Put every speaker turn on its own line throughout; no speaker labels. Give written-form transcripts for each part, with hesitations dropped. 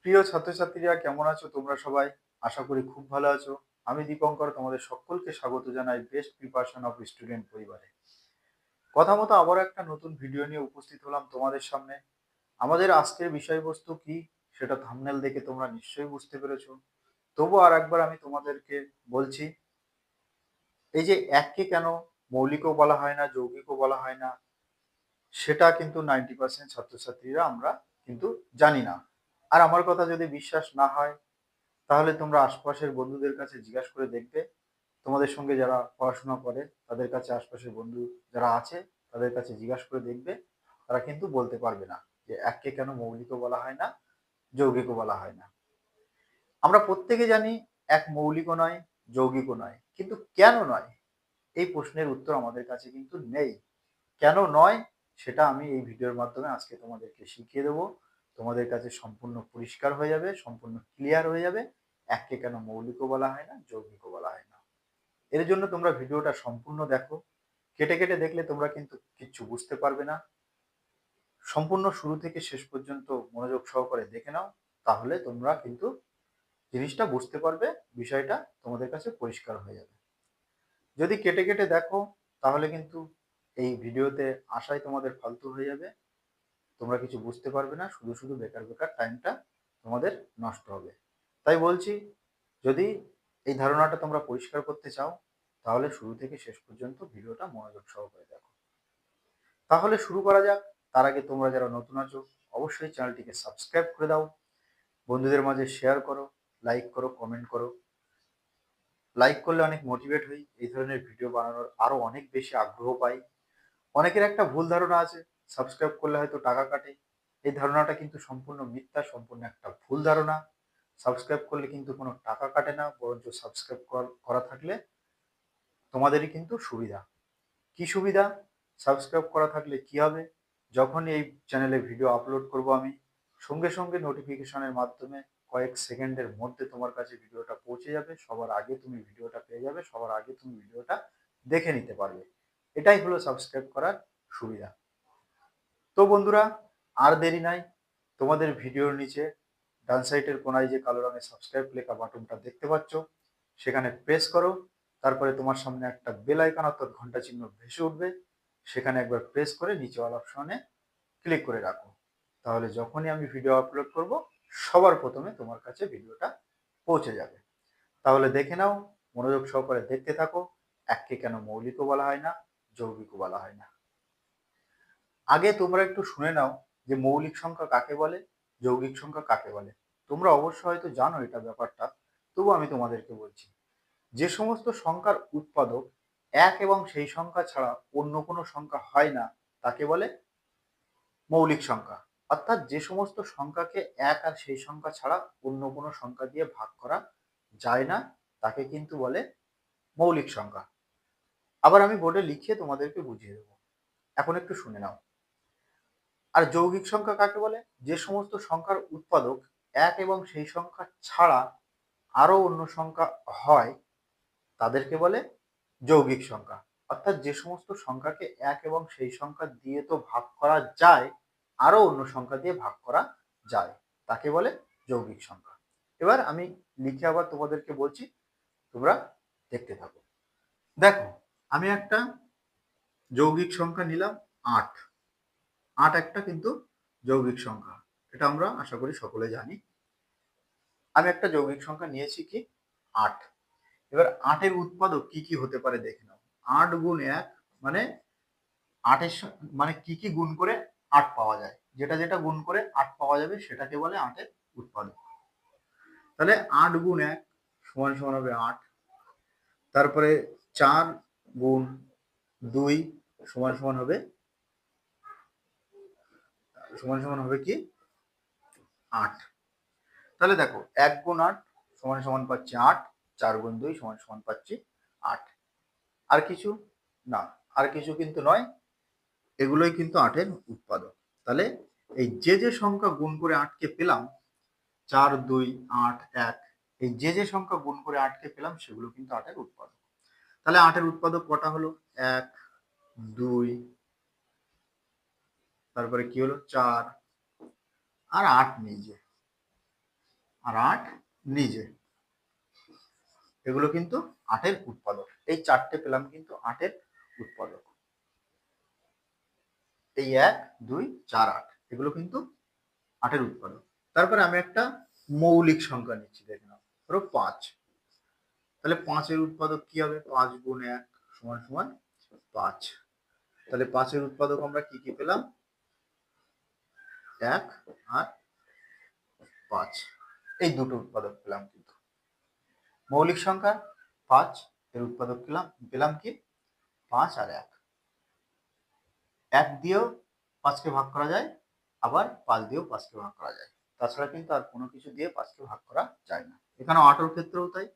প্রিয় ছাত্রছাত্রীরা কেমন আছো তোমরা সবাই? আশা করি খুব ভালো আছো। আমি দীপঙ্কর তোমাদের সকলকে স্বাগত জানাই বেস্ট প্রিপারেশন অফ স্টুডেন্ট পরিবারে। কথা মতো আবারও একটা নতুন ভিডিও নিয়ে উপস্থিত হলাম তোমাদের সামনে। আমাদের আজকের বিষয়বস্তু কি সেটা থাম্বনেল দেখে তোমরা নিশ্চয়ই বুঝতে পেরেছো। তবুও আর একবার আমি তোমাদেরকে বলছি, এই যে এককে কেন মৌলিকও বলা হয় না, যৌগিকও বলা হয় না, সেটা কিন্তু 90% ছাত্রছাত্রীরা আমরা কিন্তু জানি না। আর আমার কথা যদি বিশ্বাস না হয়, তাহলে তোমরা আশপাশের বন্ধুদের কাছে জিজ্ঞাসা করে দেখবে। তোমাদের সঙ্গে যারা পড়াশোনা করে তাদের কাছে, আশপাশের বন্ধু যারা আছে তাদের কাছে জিজ্ঞাসা করে দেখবে, তারা কিন্তু বলতে পারবে না যে এককে কেন মৌলিকও বলা হয় না, যৌগিকও বলা হয় না। আমরা প্রত্যেকে জানি এক মৌলিকও নয়, যৌগিকও নয়, কিন্তু কেন নয় এই প্রশ্নের উত্তর আমাদের কাছে কিন্তু নেই। কেন নয় সেটা আমি এই ভিডিওর মাধ্যমে আজকে তোমাদেরকে শিখিয়ে দেবো। তোমাদের কাছে সম্পূর্ণ পরিষ্কার হয়ে যাবে, সম্পূর্ণ ক্লিয়ার হয়ে যাবে এককে কেন মৌলিকও বলা হয় না, যৌগিকও বলা হয় না। এর জন্য তোমরা ভিডিওটা সম্পূর্ণ দেখো। কেটে কেটে দেখলে তোমরা কিন্তু কিচ্ছু বুঝতে পারবে না। সম্পূর্ণ শুরু থেকে শেষ পর্যন্ত মনোযোগ সহকারে দেখে নাও, তাহলে তোমরা কিন্তু জিনিসটা বুঝতে পারবে, বিষয়টা তোমাদের কাছে পরিষ্কার হয়ে যাবে। যদি কেটে কেটে দেখো তাহলে কিন্তু এই ভিডিওতে আসাই তোমাদের ফালতু হয়ে যাবে। তোমরা কিছু বুঝতে পারবে না, শুধু শুধু বেকার বেকার টাইমটা তোমাদের নষ্ট হবে। তাই বলছি, যদি এই ধারণাটা তোমরা পরিষ্কার করতে চাও তাহলে শুরু থেকে শেষ পর্যন্ত ভিডিওটা মনোযোগ সহকারে দেখো। তাহলে শুরু করা যাক। তার আগে তোমরা যারা নতুন আছো অবশ্যই চ্যানেলটিকে সাবস্ক্রাইব করে দাও, বন্ধুদের মাঝে শেয়ার করো, লাইক করো, কমেন্ট করো। লাইক করলে অনেক মোটিভেট হই, এই ধরনের ভিডিও বানানোর আরো অনেক বেশি আগ্রহ পাই। অনেকের একটা ভুল ধারণা আছে সাবস্ক্রাইব করলে হয়তো টাকা কাটে। এই ধারণাটা কিন্তু সম্পূর্ণ মিথ্যা, সম্পূর্ণ একটা ভুল ধারণা। সাবস্ক্রাইব করলে কিন্তু কোনো টাকা কাটে না, বরঞ্চ সাবস্ক্রাইব করা থাকলে তোমাদেরই কিন্তু সুবিধা। কি সুবিধা? সাবস্ক্রাইব করা থাকলে কি হবে, যখনই এই চ্যানেলে ভিডিও আপলোড করব আমি, সঙ্গে সঙ্গে নোটিফিকেশনের মাধ্যমে কয়েক সেকেন্ডের মধ্যে তোমার কাছে ভিডিওটা পৌঁছে যাবে, সবার আগে তুমি ভিডিওটা পেয়ে যাবে, সবার আগে তুমি ভিডিওটা দেখে নিতে পারবে। এটাই হলো সাবস্ক্রাইব করার সুবিধা। তো বন্ধুরা, আর দেরি নাই, তোমাদের ভিডিওর নিচে ডান সাইডের কোনায় যে কালো রঙের সাবস্ক্রাইব লেখা বাটনটা দেখতে পাচ্ছ, সেখানে প্রেস করো। তারপরে তোমার সামনে একটা বেল আইকন অর্থাৎ ঘন্টা চিহ্ন ভেসে উঠবে, সেখানে একবার প্রেস করে নিচে অল অপশনে ক্লিক করে রাখো। তাহলে যখনই আমি ভিডিও আপলোড করব সবার প্রথমে তোমার কাছে ভিডিওটা পৌঁছে যাবে। তাহলে দেখে নাও, মনোযোগ সহকারে দেখতে থাকো। এককে কেন মৌলিকও বলা হয় না, যৌগিকও বলা হয় না। আগে তোমরা একটু শুনে নাও যে মৌলিক সংখ্যা কাকে বলে, যৌগিক সংখ্যা কাকে বলে। তোমরা অবশ্য হয়তো জানো এটা ব্যাপারটা, তবু আমি তোমাদেরকে বলছি। যে সমস্ত সংখ্যার উৎপাদক এক এবং সেই সংখ্যা ছাড়া অন্য কোনো সংখ্যা হয় না তাকে বলে মৌলিক সংখ্যা। অর্থাৎ যে সমস্ত সংখ্যাকে এক আর সেই সংখ্যা ছাড়া অন্য কোনো সংখ্যা দিয়ে ভাগ করা যায় না তাকে কিন্তু বলে মৌলিক সংখ্যা। আবার আমি বোর্ডে লিখিয়ে তোমাদেরকে বুঝিয়ে দেবো, এখন একটু শুনে নাও। আর যৌগিক সংখ্যা কাকে বলে? যে সমস্ত সংখ্যার উৎপাদক এক এবং সেই সংখ্যা ছাড়া আরো অন্য সংখ্যা হয় তাদেরকে বলে যৌগিক সংখ্যা। অর্থাৎ যে সমস্ত সংখ্যাকে এক এবং সেই সংখ্যা দিয়ে তো ভাগ করা যায়, আরো অন্য সংখ্যা দিয়ে ভাগ করা যায়, তাকে বলে যৌগিক সংখ্যা। এবার আমি লিখে আবার তোমাদেরকে বলছি, তোমরা দেখতে থাকো। দেখো, আমি একটা যৌগিক সংখ্যা নিলাম ৮। ৮ একটা কিন্তু যৌগিক সংখ্যা, এটা আমরা আশা করি সকলে জানি। আমি একটা যৌগিক সংখ্যা নিয়েছি কি ৮। এবার ৮ এর উৎপাদক কি কি হতে পারে দেখে নাও। ৮ গুণ ১ মানে ৮ এর মানে কি কি গুণ করে ৮ পাওয়া যায়, যেটা যেটা গুণ করে ৮ পাওয়া যাবে সেটাকে বলে ৮ এর উৎপাদক। তাহলে ৮ গুণ ১ সমান সমান হবে ৮। তারপরে ৪ গুণ ২ সমান সমান হবে কি ৮। তাহলে দেখো ১ গুণ ৮ সমান সমান পাচ্ছি ৮, ৪ গুণ ২ সমান সমান পাচ্ছি ৮। আর কিছু না, আর কিছু কিন্তু নয়, এগুলোই কিন্তু ৮ এর উৎপাদক। তাহলে এই যে যে সংখ্যা গুণ করে ৮ কে পেলাম, ৪, ২, ৮, ১, এই যে যে সংখ্যা গুণ করে ৮ কে পেলাম সেগুলো কিন্তু ৮ এর উৎপাদক। তাহলে ৮ এর উৎপাদক কটা হলো? ১, ২, তারপরে কি হলো ৪ আর ৮ নিজে। আর 8 নিজে। এগুলো কিন্তু 8-এর উৎপাদক। এই চারটে পেলাম কিন্তু 8-এর উৎপাদক। এই 1, 2, 4, 8 এগুলো কিন্তু 8-এর উৎপাদক। তারপরে আমি একটা মৌলিক সংখ্যা নিচ্ছি, দেখে নাও, ধরো 5। তাহলে 5-এর উৎপাদক কি হবে? 5 গুণ 1 সমান সমান 5। তাহলে 5-এর উৎপাদক আমরা কি কি পেলাম? 1 আর 5, এই দুটো উৎপাদক পেলাম কিন্তু। মৌলিক সংখ্যা 5 এর উৎপাদক পেলাম কি? 5 আর 1। 1 দিয়েও 5কে ভাগ করা যায়, আবার 5 দিয়েও 5কে ভাগ করা যায়। তাছাড়া কিন্তু আর কোনো কিছু দিয়ে 5কে ভাগ করা যায় না। এখানে 8-এর ক্ষেত্রেও তাই।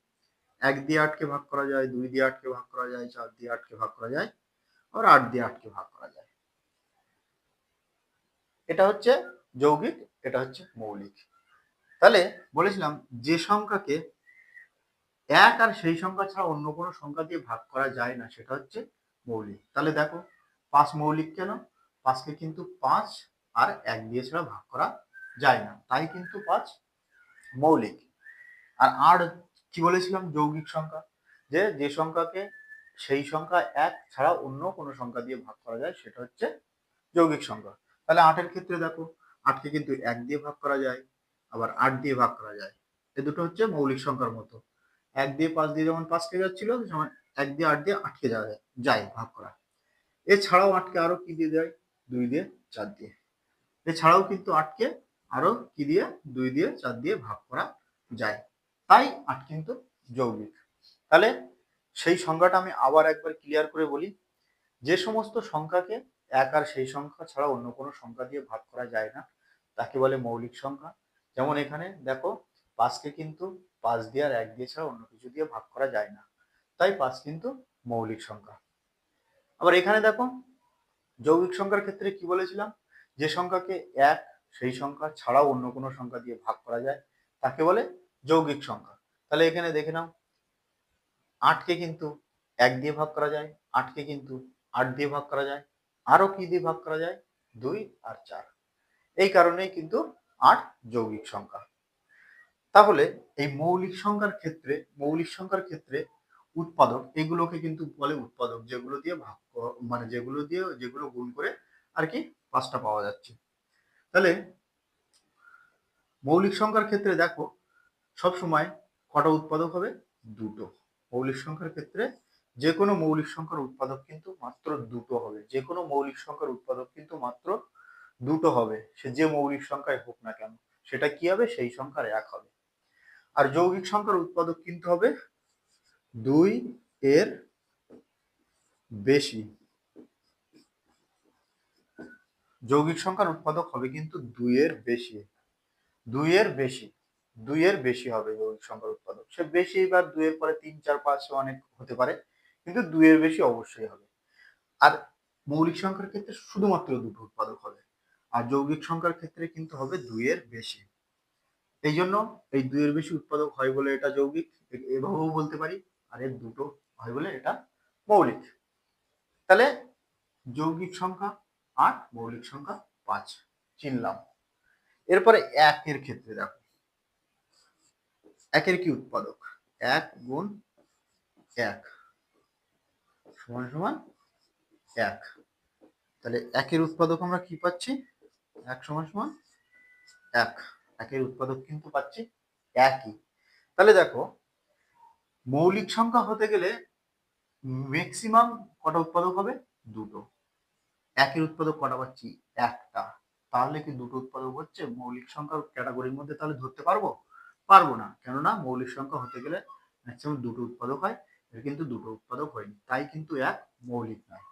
1 দিয়ে 8কে ভাগ করা যায়, 2 দিয়ে 8কে ভাগ করা যায়, 4 দিয়ে 8কে ভাগ করা যায়, আবার 8 দিয়ে 8কে ভাগ করা যায়। এটা হচ্ছে যৌগিক, এটা হচ্ছে মৌলিক। তাহলে বলেছিলাম যে সংখ্যাকে 1 আর সেই সংখ্যা ছাড়া অন্য কোনো সংখ্যা দিয়ে ভাগ করা যায় না সেটা হচ্ছে মৌলিক। তাহলে দেখো 5 মৌলিক কেন? 5কে কিন্তু 5 আর 1 দিয়ে ছাড়া ভাগ করা যায় না, তাই কিন্তু 5 মৌলিক। আর কি বলেছিলাম? যৌগিক সংখ্যা। যে সংখ্যাকে সেই সংখ্যা 1 ছাড়া অন্য কোনো সংখ্যা দিয়ে ভাগ করা যায় সেটা হচ্ছে যৌগিক সংখ্যা। তাহলে 8-এর ক্ষেত্রে দেখো 8কে কিন্তু 1 দিয়ে ভাগ করা যায়, আবার 8 দিয়ে ভাগ করা যায়। এই দুটো হচ্ছে মৌলিক সংখ্যার মতো। 1 দিয়ে 5 দিয়ে যেমন 5 কে যাচ্ছিল, যেমন 1 দিয়ে 8 দিয়ে 8কে যায় ভাগ করা। এছাড়াও 8কে আরো কি দিয়ে যায়? 2 দিয়ে 4 দিয়ে। এছাড়াও কিন্তু 8কে আরো কি দিয়ে? 2 দিয়ে 4 দিয়ে ভাগ করা যায়। তাই 8 কিন্তু যৌগিক। তাহলে সেই সংজ্ঞাটা আমি আবার একবার ক্লিয়ার করে বলি। যে সমস্ত সংখ্যাকে 1 আর সেই সংখ্যা ছাড়া অন্য কোনো সংখ্যা দিয়ে ভাগ করা যায় না তাকে বলে মৌলিক সংখ্যা। যেমন এখানে দেখো 5কে কিন্তু 5 দিয়ে আর 1 দিয়ে ছাড়া অন্য কিছু দিয়ে ভাগ করা যায় না, তাই 5 কিন্তু মৌলিক সংখ্যা। আবার এখানে দেখো যৌগিক সংখ্যার ক্ষেত্রে কি বলেছিলাম? যে সংখ্যাকে 1 সেই সংখ্যা ছাড়াও অন্য কোনো সংখ্যা দিয়ে ভাগ করা যায় তাকে বলে যৌগিক সংখ্যা। তাহলে এখানে দেখে নাও 8কে কিন্তু 1 দিয়ে ভাগ করা যায়, 8কে কিন্তু 8 দিয়ে ভাগ করা যায়, আরো কি দিয়ে ভাগ করা যায়? 2 আর 4। এই কারণেই কিন্তু 8 যৌগিক সংখ্যা। তাহলে এই মৌলিক সংখ্যার ক্ষেত্রে উৎপাদক এগুলোকে কিন্তু বলে উৎপাদক, যেগুলো দিয়ে মানে যেগুলো গুণ করে আর কি 5টা পাওয়া যাচ্ছে। তাহলে মৌলিক সংখ্যার ক্ষেত্রে দেখো সব সময় কটা উৎপাদক হবে? দুটো। মৌলিক সংখ্যার ক্ষেত্রে যে কোনো মৌলিক সংখ্যার উৎপাদক কিন্তু মাত্র দুটো হবে। যে কোনো মৌলিক সংখ্যার উৎপাদক কিন্তু মাত্র দুটো হবে, সে যে মৌলিক সংখ্যায় হোক না কেন। সেটা কি হবে? সেই সংখ্যার 1 হবে। আর যৌগিক সংখ্যার উৎপাদক কিন্তু হবে 2 এর বেশি। যৌগিক সংখ্যার উৎপাদক হবে কিন্তু 2 এর বেশি। 2 এর বেশি, 2 এর বেশি হবে যৌগিক সংখ্যার উৎপাদক। সে বেশি বা 2 এর পরে 3, 4, 5 অনেক হতে পারে, কিন্তু 2 এর বেশি অবশ্যই হবে। আর মৌলিক সংখ্যার ক্ষেত্রে শুধুমাত্র দুটো উৎপাদক হবে, আর যৌগিক সংখ্যার ক্ষেত্রে কিন্তু হবে 2 এর বেশি। এই জন্য এই 2 এর বেশি উৎপাদক হয় বলে এটা যৌগিক, এভাবেও বলতে পারি। আর এর দুটো হয় বলে এটা মৌলিক। তাহলে যৌগিক সংখ্যা 8, মৌলিক সংখ্যা 5 চিনলাম। এরপরে 1 এর ক্ষেত্রে দেখো 1 এর কি উৎপাদক? 1 গুণ 1 সমান সমান 1। তাহলে 1 এর উৎপাদক আমরা কি পাচ্ছি? 1 সমান সমান 1। 1 এর উৎপাদক কিন্তু পাচ্ছি একই। তাহলে দেখো মৌলিক সংখ্যা হতে গেলে ম্যাক্সিমাম কটা উৎপাদক হবে? দুটো। 1 এর উৎপাদক কটা পাচ্ছি? একটা। তাহলে কি দুটো উৎপাদক হচ্ছে? মৌলিক সংখ্যার ক্যাটাগরির মধ্যে তাহলে ধরতে পারবো? পারবো না, কেননা মৌলিক সংখ্যা হতে গেলে ম্যাক্সিমাম দুটো উৎপাদক হয়। এর কিন্তু দুটো উৎপাদক হয়নি, তাই কিন্তু 1 মৌলিক নয়।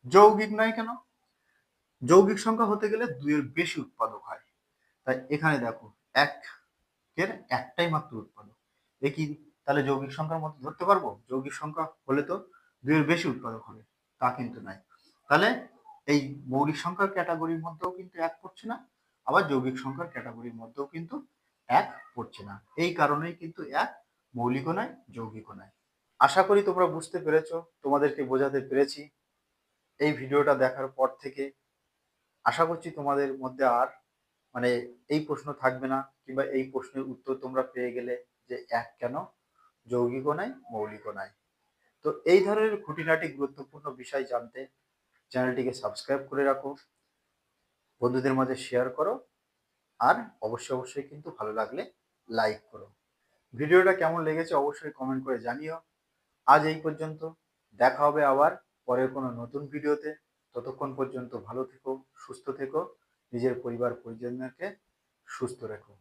যৌগিক নয় কেন? যৌগিক সংখ্যা হতে গেলে 2 এর বেশি উৎপাদক হয়। তাই এখানে দেখো 1 এর একটাই মাত্র উৎপাদক। এ কি তাহলে যৌগিক সংখ্যার মধ্যে ধরতে পারবো? যৌগিক সংখ্যা হলে তো 2 এর বেশি উৎপাদক হবে, তা কিন্তু নাই। তাহলে এই মৌলিক সংখ্যার ক্যাটাগরির মধ্যেও কিন্তু 1 পড়ছে না, আবার যৌগিক সংখ্যার ক্যাটাগরির মধ্যেও কিন্তু 1 পড়ছে না। এই কারণেই কিন্তু 1 মৌলিকও নয়, যৌগিকও নয়। আশা করি তোমরা বুঝতে পেরেছো, তোমাদেরকে বোঝাতে পেরেছি। এই ভিডিওটা দেখার পর থেকে আশা করছি তোমাদের মধ্যে আর মানে এই প্রশ্ন থাকবে না, কিংবা এই প্রশ্নের উত্তর তোমরা পেয়ে গেলে যে এক কেন যৌগিকও নাই মৌলিকও নাই। তো এই ধরনের খুঁটিনাটি গুরুত্বপূর্ণ বিষয় জানতে চ্যানেলটিকে সাবস্ক্রাইব করে রাখো, বন্ধুদের মাঝে শেয়ার করো, আর অবশ্যই কিন্তু ভালো লাগলে লাইক করো। ভিডিওটা কেমন লেগেছে অবশ্যই কমেন্ট করে জানিও। আজ এই পর্যন্ত, দেখা হবে আবার পরের কোনো নতুন ভিডিওতে। ততক্ষণ পর্যন্ত ভালো থেকো, সুস্থ থেকো, নিজের পরিবার পরিজনকে সুস্থ রেখো।